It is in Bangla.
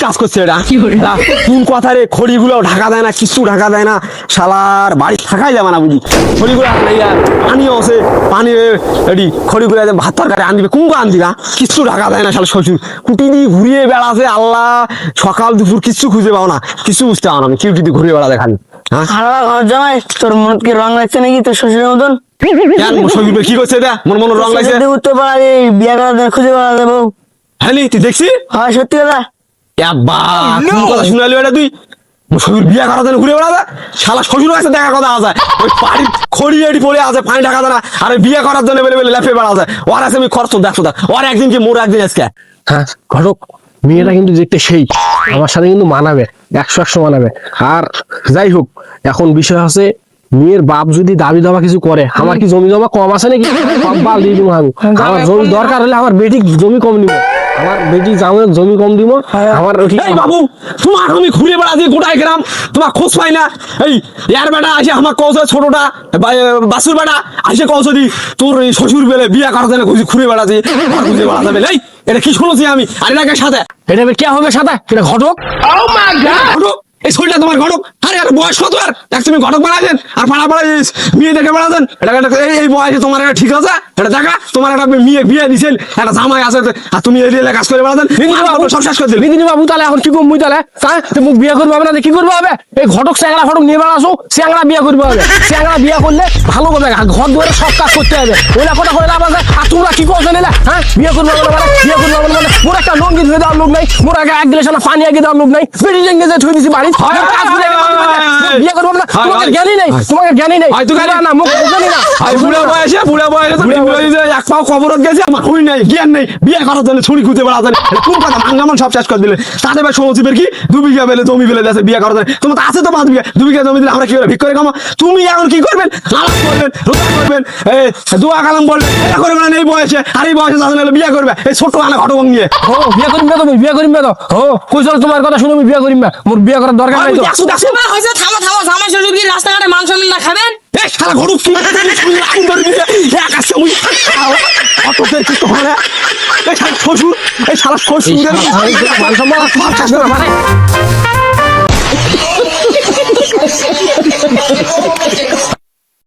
কাজ করছে এটা? কোন কথা রে, খড়িগুলো ঢাকা দেয় না, কিছু ঢাকা দেয় না, শালার বাড়ি থাকাই যাবে না বুঝি। খড়িগুলো পানিও আছে, পানি এটি খড়িগুলো ভাত তরকারি আনদিবে, কোন আনদিবা, কিছু ঢাকা দেয় না শালা শ্বশুর। কুটি দিয়ে ঘুরিয়ে বেড়াছে, আল্লাহ সকাল দুপুর কিচ্ছু খুঁজে পাও না, কিছু বুঝতে পাও না, আমি কিউটি দিয়ে ঘুরিয়ে বেড়াতে খালি। হ্যাঁ জামাই, তোর মন কি রং লাগছে নাকি তোর শ্বশুরের মতন? শ্বশুর কি করছে এটা, মন মন রং লাগছে? উত্তর পাড়া বিয়ে করা খুঁজে পাওয়া যাবো। হ্যাঁ তুই দেখছি? হয় সত্যি কথা। কোন কথা শুনালি এটা তুই? শ্বশুর বিয়ে করার জন্য ঘুরে বেড়াবে, শালা শ্বশুর কাছে দেখা কথা আছে, ওই বাড়ির খড়ি এটি পড়ে আছে, পানি ঢাকা দেয় না, আর বিয়ে করার জন্য বেলে বেলে লেপে বেড়া যায়। ওর আছে আমি খরচ দেখছো, দেখ ওর একদিন কি মোর একদিন আজকে। হ্যাঁ ঘটক, মেয়েটা কিন্তু দেখতে সেই, আমার সাথে কিন্তু মানাবে, 100 মানাবে। আর যাই হোক, এখন বিষয় আছে, মেয়ের বাপ যদি দাবি দাবা কিছু করে, আমার কি জমি জমা কম আছে নাকি? সব বাল দিয়ে দিব আমি। আমার জমি দরকার হলে আমার বেটি জমি কম নিব, আমার বেটি জমি কম দিব। আমার বাবু তোমার আমি ঘুরে বেড়াচ্ছি গোটাই গ্রাম, তোমার খোঁজ পাই না। এই ইয়ার বেটা আসে আমার কৌশ, ছোটটা বাসুর বেটা আসে কৌশ দি তোর এই শ্বশুর বেলে বিয়ে করার জন্য ঘুরে বেড়াচ্ছি, ঘুরে বেড়াতে বেলে। এই এটা কি শুনেছি আমি? আর এটাকে সাথে এটা কে হবে সাথে? এটা ঘটক। ঘটক এই শরীরটা তোমার ঘটক? আরে আর বয়স কত আর তুমি ঘটক বানাচ্ছেন আর পাড়া পাড়া মেয়ে দেখে বেড়াচ্ছেন? এই বয়সে তোমার এটা ঠিক আছে? এটা দেখা তোমার একটা মেয়ে বিয়ে দিচ্ছেন, একটা জামাই আছে, আর তুমি এই কাজ করে বেড়াচ্ছেন, সব শেষ করে দিল। বিদিনী বাবু তাহলে এখন কি করবো? তাহলে মুখ বিয়ে করবো হবে না, কি করবো হবে? এই ঘটক স্যাংরা ঘটক নিয়ে বেড়াছো, স্যাংরা বিয়ে করবো হবে। স্যাংরা বিয়ে করলে ভালো করবে, ঘর দুয়ারে সব কাজ করতে হবে, ওইলা কথা করে লাভ আছে। আর তোমরা কি করছো নিলে? হ্যাঁ বিয়ে করবো হবে মানে, বিয়ে করবো হবে মানে, মোর একটা লঙ্গি ধুয়ে দেওয়ার লোক নাই, মোর আগে 1 গ্লাস পানি আগে দেওয়ার লোক নাই, বেটি জেঙ্গে যে থুই দিছি বাড়ি। বিয়ে করবো না, তোমাকে জ্ঞানই নেই, তোমাকে জ্ঞানই নেই না, মুখ জানি না। বুড়া বয়সে এক পাও কবরত গেছে, আমার হুই নাই, জ্ঞান নেই, বিয়ে করার জন্য ছুরি খুঁজে বেড়াতেন, কোন কথা ভাঙ্গামান সব শেষ করে দিলে। তাদের ভাই সমচিপের কি 2 বিঘা বেলে জমি বেলে দিয়েছে বিয়ে করার জন্য, তোমার তো আছে তো 5 বিঘা, 2 বিঘা জমি দিলে আমরা কি করে ভিক করে খামো? তুমি এখন কি করবেন? নামাজ পড়বেন, রোজা করবেন, দোয়া কালাম বলবেন, এটা করবেন না এই বয়সে। আর এই বয়সে যাদের বিয়ে করবে এই ছোট্ট আনা ঘটক নিয়ে। ও বিয়ে করিম তো, বিয়ে করিম তো। ও কইছল তোমার কথা শুনে আমি বিয়ে করিম না, মোর বিয়ে করার দরকার নাই তো। হয়েছে, থামো থামো, জামাই শ্বশুর কি রাস্তাঘাটে মান সম্মান না খাবেন? এই শালা ঘটক কি আইন ধরবি? এক আছে ওই অটোতে কি করে? এই শালা শ্বশুর, এই শালা শ্বশুরের মান সম্মান